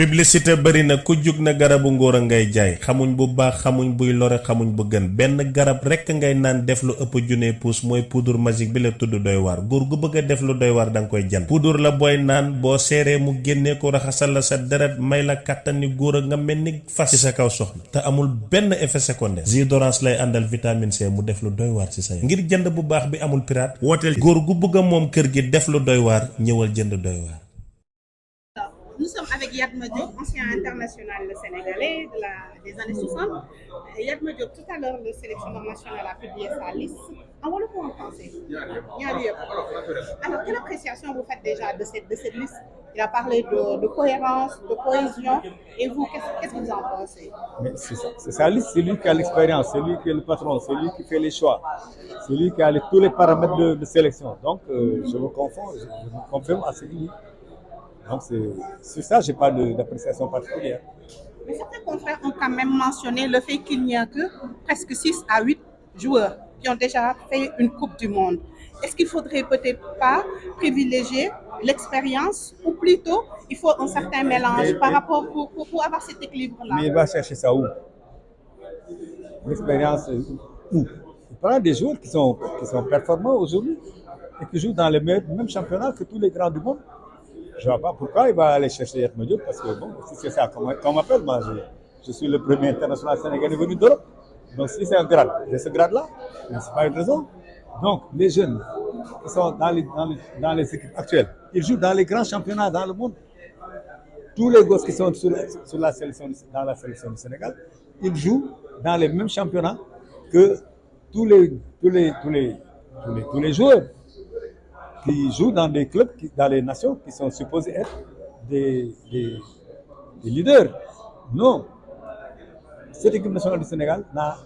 publicité bari na ku jug na garabu ngóor a ngay jaay xamuñ bu baax xamuñ buy lore xamuñ bu gën benn garab rekk ngay naan def lu ëpp junne puus mooy poudre magique bi la tudd doy waar góor gu bëgg a def lu doy waar danga koy jënd poudre la booy naan boo seeree mu génnee ko raxasal la sa deret may la kàttan ni góor a nga mel ni fas ci sa kaw soxna te amul benn effet secondaire jus d'orange lay àndal vitamine C mu def lu doy waar ci sa yaram ngir jënd bu baax bi amul pirate wooteel góor gu bëgg a moom kër gi def lu doy waar ñëwal jënd doy waar. Nous sommes avec Yatma Diop, ancien international sénégalais des années 60. Yatma Diop, tout à l'heure, le sélectionneur national a publié sa liste. En wolof ou en français? Alors, quelle appréciation vous faites déjà de cette liste? Il a parlé de cohérence, de cohésion. Et vous, qu'est-ce que vous en pensez? Mais c'est sa liste, c'est lui qui a l'expérience, c'est lui qui est le patron, c'est lui qui fait les choix, c'est lui qui a tous les paramètres de sélection. Donc, je me confirme à ce qu'il dit. Donc, sur ça, je n'ai pas d'appréciation particulière. Mais certains confrères ont quand même mentionné le fait qu'il n'y a que presque 6 à 8 joueurs qui ont déjà fait une Coupe du Monde. Est-ce qu'il ne faudrait peut-être pas privilégier l'expérience ou plutôt il faut un certain mélange par rapport pour avoir cet équilibre-là? Mais il va chercher ça où? L'expérience où? Il prend des joueurs qui sont performants aujourd'hui et qui jouent dans les mêmes championnats que tous les grands du monde. Je ne vois pas pourquoi il va aller chercher Yatma Diop parce que bon, si c'est ça qu'on m'appelle, moi je suis le premier international sénégalais venu d'Europe. Donc si c'est un grade, j'ai ce grade-là, mais ce n'est pas une raison. Donc les jeunes qui sont dans les équipes actuelles, ils jouent dans les grands championnats dans le monde. Tous les gosses qui sont dans la sélection du Sénégal, ils jouent dans les mêmes championnats que tous les joueurs qui jouent dans des clubs, dans les nations qui sont supposés être des leaders. Non. Cette équipe nationale du Sénégal n'a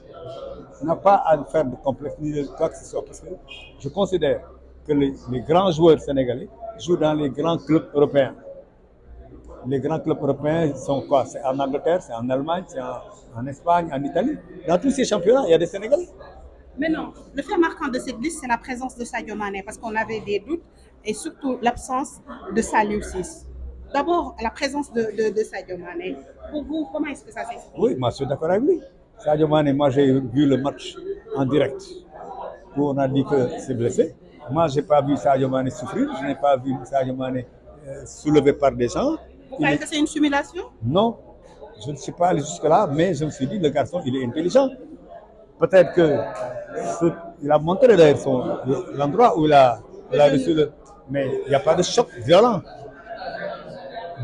pas à faire de complexe ni de quoi que ce soit. Parce que je considère que les grands joueurs sénégalais jouent dans les grands clubs européens. Les grands clubs européens sont quoi? C'est en Angleterre, c'est en Allemagne, c'est en Espagne, en Italie. Dans tous ces championnats, il y a des Sénégalais. Mais non, le fait marquant de cette liste, c'est la présence de Sadio Mané, parce qu'on avait des doutes, et surtout l'absence de Saliou Ciss. D'abord, la présence de Sadio Mané. Pour vous, comment est-ce que ça s'explique? Oui, moi je suis d'accord avec lui. Sadio Mané, moi j'ai vu le match en direct, où on a dit que c'est blessé. Moi, je n'ai pas vu Sadio Mané souffrir, je n'ai pas vu Sadio Mané soulevé par des gens. Vous croyez que c'est une simulation? Non, je ne suis pas allé jusque-là, mais je me suis dit, le garçon, il est intelligent. Peut-être qu'il a montré d'ailleurs l'endroit où il a reçu le... Mais il n'y a pas de choc violent.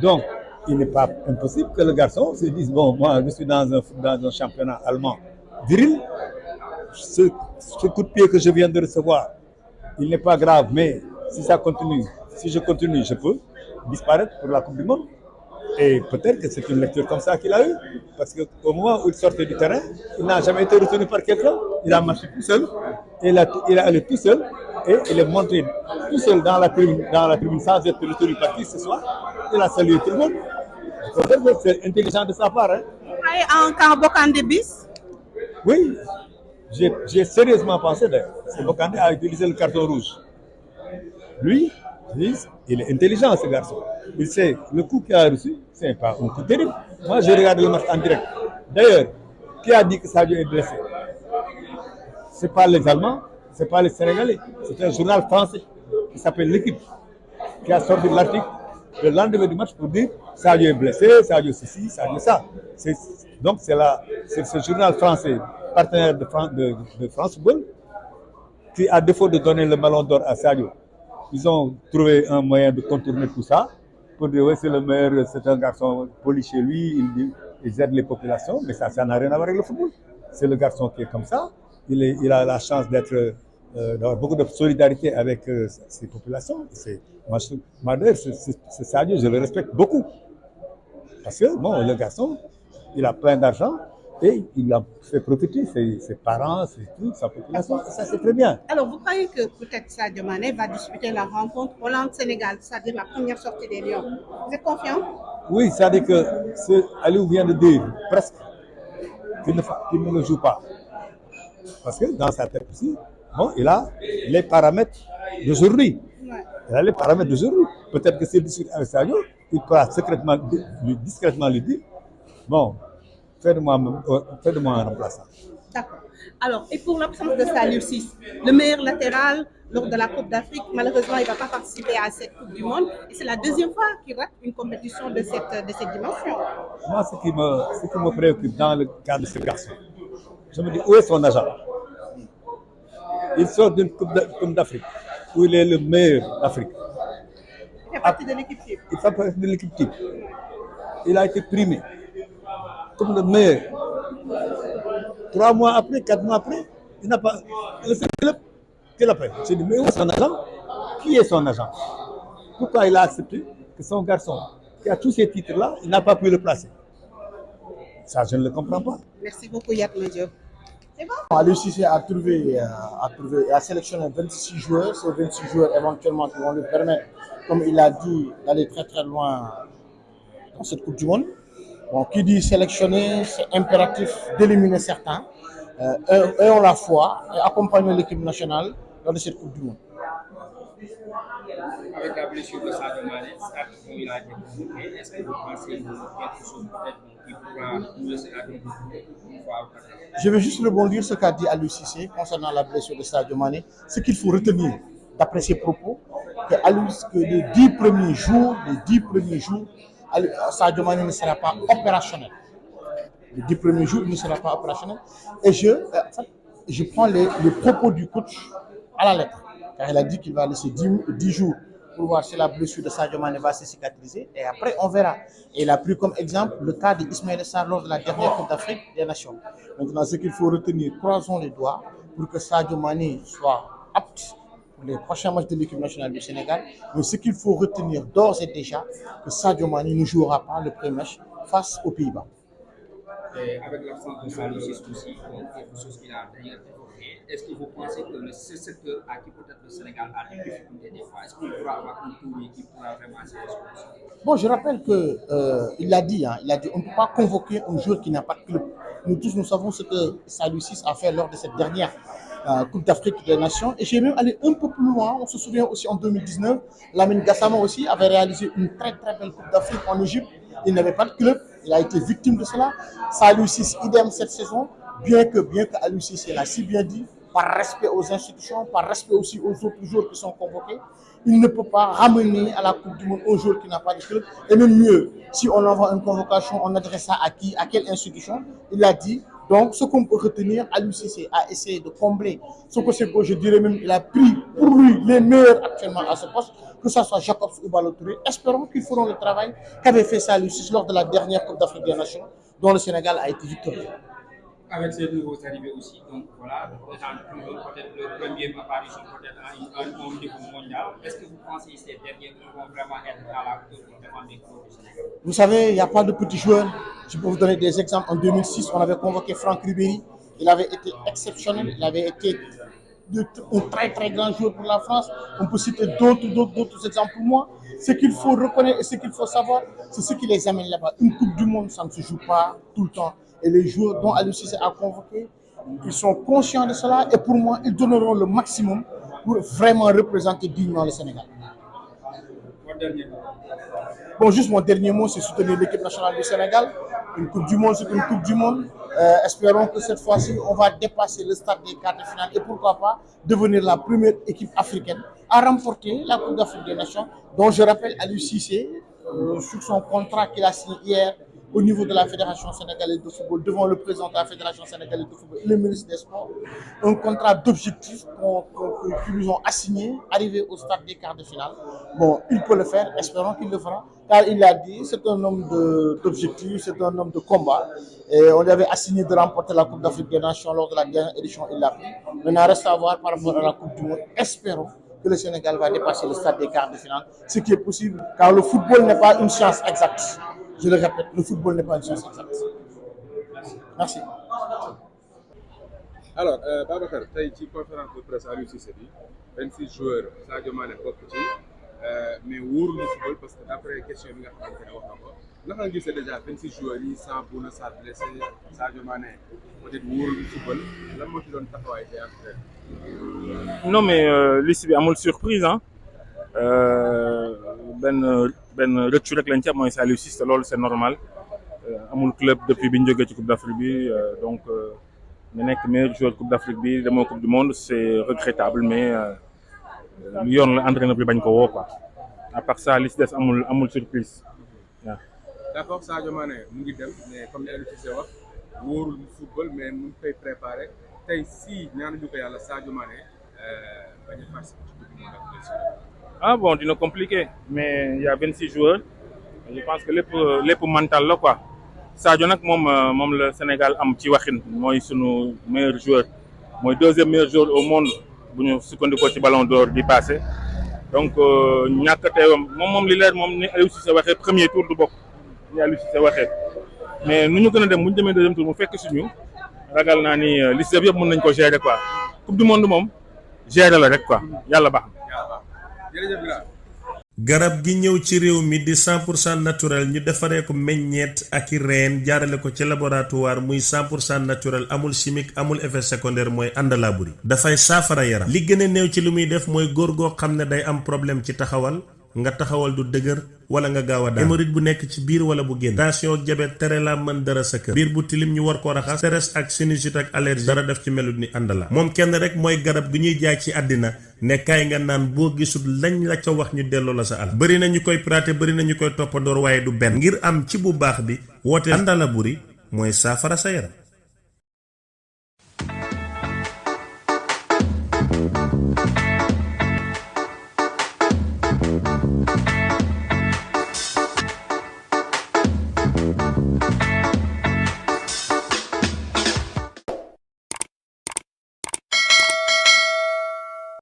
Donc, il n'est pas impossible que le garçon se dise, bon, moi, je suis dans un championnat allemand viril. Ce coup de pied que je viens de recevoir, il n'est pas grave, mais si ça continue, si je continue, je peux disparaître pour la Coupe du Monde. Et peut-être que c'est une lecture comme ça qu'il a eue, parce qu'au moment où il sortait du terrain, il n'a jamais été retenu par quelqu'un, il a marché tout seul, et il est allé tout seul, et il est monté tout seul dans la tribune sans être retenu par qui ce soit, il a salué tout le monde. Peut-être que c'est intelligent de sa part. Hein. Vous croyez en quand Bokandé bis? Oui, j'ai sérieusement pensé d'ailleurs, parce que Bokandé a utilisé le carton rouge. Lui, il est intelligent ce garçon. Il sait le coup qu'il a reçu, ce n'est pas un coup terrible. Moi, je regarde le match en direct. D'ailleurs, qui a dit que Sadio est blessé? Ce n'est pas les Allemands, ce n'est pas les Sénégalais. C'est un journal français qui s'appelle L'Équipe, qui a sorti l'article le lendemain du match pour dire Sadio est blessé, Sadio ceci, Sadio ça. Donc c'est ce journal français, partenaire de France Football, qui, à défaut de donner le ballon d'or à Sadio, ils ont trouvé un moyen de contourner tout ça pour dire oui, c'est le meilleur, c'est un garçon poli chez lui, il aide les populations, mais ça n'a rien à voir avec le football. C'est le garçon qui est comme ça, il a la chance d'avoir beaucoup de solidarité avec ses populations. Moi, d'ailleurs, c'est Sadio, je le respecte beaucoup. Parce que, bon, le garçon, il a plein d'argent et il a fait profiter ses parents, sa population. Et ça, c'est très bien. Alors, vous croyez que peut-être Sadio Mané va disputer la rencontre Hollande-Sénégal, c'est-à-dire la première sortie des Lions? Vous êtes confiant? Oui, c'est-à-dire que ce Aliou vient de dire presque qu'il ne le joue pas. Parce que dans sa tête aussi, bon, il a les paramètres d'aujourd'hui. Ouais. Il a les paramètres d'aujourd'hui. Peut-être que s'il discute avec Sadio, il pourra secrètement, discrètement lui dire, bon, fais-de-moi un remplaçant. D'accord. Alors, et pour l'absence de Saliou Ciss, le meilleur latéral lors de la Coupe d'Afrique, malheureusement, il ne va pas participer à cette Coupe du Monde. Et c'est la deuxième fois qu'il rate une compétition de cette dimension. Moi, ce qui me préoccupe dans le cas de ce garçon, je me dis, où est son agent? Il sort d'une Coupe d'Afrique, où il est le meilleur d'Afrique. Il fait partie de l'équipe type. Il fait partie de l'équipe type. Il a été primé comme le meilleur. 3 mois après, 4 mois après, il n'a pas. Le seul club qui l'appelle. J'ai dit, mais où est son agent? Qui est son agent? Pourquoi il a accepté que son garçon, qui a tous ces titres-là, il n'a pas pu le placer? Ça, je ne le comprends pas. Merci beaucoup, Yatma Diop. C'est bon? Aliou Cissé a sélectionné 26 joueurs. Ces 26 joueurs, éventuellement, qui vont lui permettre, comme il a dit, d'aller très très loin dans cette Coupe du Monde. Bon, qui dit sélectionner, c'est impératif d'éliminer certains. Ayons la foi et accompagnons l'équipe nationale lors de cette Coupe du Monde. Avec la blessure de Sadio Mané, il a été convoqué. Est-ce que vous pensez quelque chose peut-être qui pourra nous laisser la une fois? Je vais juste rebondir sur ce qu'a dit Aliou Cissé concernant la blessure de Sadio Mané. Ce qu'il faut retenir d'après ses propos, que les 10 premiers jours, Sadio Mané ne sera pas opérationnel. Les 10 premiers jours, il ne sera pas opérationnel. Et je prends les propos du coach à la lettre. Car il a dit qu'il va laisser 10 jours pour voir si la blessure de Sadio Mané va se cicatriser. Et après, on verra. Et il a pris comme exemple le cas d'Ismaël Sarr lors de la dernière Coupe d'Afrique des Nations. Maintenant, ce qu'il faut retenir, croisons les doigts pour que Sadio Mané soit apte pour les prochains matchs de l'équipe nationale du Sénégal. Mais ce qu'il faut retenir d'ores et déjà, que Sadio Mané ne jouera pas le premier match face aux Pays-Bas. Et avec l'absence de Saliou Ciss aussi, quelque chose qu'il a d'ailleurs évoqué, est-ce que vous pensez que ce secteur à qui peut-être le Sénégal a des difficultés des fois? Est-ce qu'il pourra avoir une tournée qui pourra vraiment essayer de se... Bon, je rappelle qu'il l'a dit, on ne peut pas convoquer un joueur qui n'a pas de club. Nous tous, nous savons ce que Saliou Ciss a fait lors de cette dernière Coupe d'Afrique des Nations. Et j'ai même allé un peu plus loin. On se souvient aussi en 2019, Lamine Gassama aussi avait réalisé une très très belle Coupe d'Afrique en Égypte. Il n'avait pas de club. Il a été victime de cela. Saliou Ciss, idem cette saison, bien que Aliou Cissé l'a si bien dit, par respect aux institutions, par respect aussi aux autres joueurs qui sont convoqués, il ne peut pas ramener à la Coupe du Monde un joueur qui n'a pas de club. Et même mieux, si on envoie une convocation, on adresse ça à qui? À quelle institution? Il a dit. Donc, ce qu'on peut retenir, Aliou Cissé a essayé de combler ce que c'est que je dirais même, il a pris pour lui les meilleurs actuellement à ce poste, que ce soit Jacobs ou Ballo Touré. Espérons qu'ils feront le travail qu'avait fait Saliou Ciss lors de la dernière Coupe d'Afrique des Nations, dont le Sénégal a été victorieux. Avec ces nouveaux arrivés aussi, donc voilà, peut-être le premier apparition peut-être à un niveau mondial. Est-ce que vous pensez que ces derniers vont vraiment être à la hauteur pour défendre les clubs du Sénégal? Vous savez, il n'y a pas de petits joueurs. Je peux vous donner des exemples. En 2006, on avait convoqué Franck Ribéry. Il avait été exceptionnel. Il avait été un très très grand joueur pour la France. On peut citer d'autres exemples pour moi. Ce qu'il faut reconnaître et ce qu'il faut savoir, c'est ce qui les amène là-bas. Une Coupe du Monde, ça ne se joue pas tout le temps. Et les joueurs dont Aliou Cissé a convoqué, ils sont conscients de cela et pour moi, ils donneront le maximum pour vraiment représenter dignement le Sénégal. Bon, juste mon dernier mot, c'est soutenir l'équipe nationale du Sénégal. Une Coupe du Monde, c'est une Coupe du Monde. Espérons que cette fois-ci, on va dépasser le stade des quarts de finale et pourquoi pas devenir la première équipe africaine à remporter la Coupe d'Afrique des Nations, dont je rappelle Aliou Cissé, sur son contrat qu'il a signé hier au niveau de la Fédération sénégalaise de football, devant le président de la Fédération sénégalaise de football et le ministre des Sports, un contrat d'objectifs qu'ils nous ont assigné, arrivé au stade des quarts de finale. Bon, il peut le faire, espérons qu'il le fera, car il l'a dit, c'est un homme d'objectifs, c'est un homme de combat. Et on lui avait assigné de remporter la Coupe d'Afrique des Nations lors de la dernière édition, il l'a pris. Maintenant, reste à voir par rapport à la Coupe du Monde. Espérons que le Sénégal va dépasser le stade des quarts de finale, ce qui est possible, car le football n'est pas une science exacte. Je le répète, le football n'est pas une science exacte. Merci. Alors, Babacar, tu as dit conférence de presse à l'UCC, 26 joueurs, Sadio Mané bokk ci mais wóorul le football parce que d'après question bi nga xamante ne wax na ko naka nga gisee déjà 26 joueurs yi sans Bouna Sarr blessé Sadio Mané peut-être wóorul le football lan moo ci doon taxawaay tey entraîneur? Non mais liste bi amul surprise hein. Ben benn rëccu rek lañ ci am mooy Saliou Ciss loolu c'est normal amul club depuis bi ñu jógee ci Coupe d'Afrique bi donc ñu nekk meilleur joueur Coupe d'Afrique bi demoo Coupe du Monde c'est regrettable mais lu yoon la entraîneur bi bañ ko woo quoi à part ça li ci des amul surprise waaw. d'accord Sadio Mané mu ngi dem mais comme ni Aliou Cissé wax wóorul football mais mu ngi koy préparer tey si ñaanuñu ko yàlla Sadio Mané bañ a participer ci Coupe du Monde ak ah bon dina compliqué mais il y a 26 joueurs je pense que lépp mental la quoi Sadio nag moom la Sénégal am ci waxin mooy sunu meilleur joueur mooy deuxième meilleur joueur au monde bu ñu sukkandikoo ci Ballon d'Or di passé donc ñàkk a teewam moom li leer moom ni Aliou Cissé waxee premier tour du bokk ni Aliou Cissé waxee mais nu ñu gën a dem bu ñu demee deuxième tour mu fekk suñu ragal naa ni liste yëpp mën nañ ko gérer quoi coupe du monde moom gérer la rek quoi yàlla baax na. garab gi ñëw ci réew mi di 100% naturel ñu defaree ko meññeet ak i reen jaarale ko ci laboratoire muy 100% naturel amul chimique amul effet secondaire mooy àndalaa buri dafay saafara yaram li gën a néew ci li muy def mooy góor goo xam ne day am problème ci taxawal nga taxawal du dëgër wala nga gaaw a daan hémorroïde bu nekk ci biir wala bu génn tension ak diabète tere la mën dara sa kër biir bu tilim ñu war koo raxas stress ak sinusite ak allergie dara def ci melut ni àndala moom kenn rek mooy garab gi ñuy jaay ci àddina ne kaay nga naan boo gisul lañ la ca wax ñu delloo la sa alal bëri na ñu koy praté bëri na ñu koy toppandoor waaye du benn ngir am ci bu baax bi woote àndala buri mooy saafara sa yaram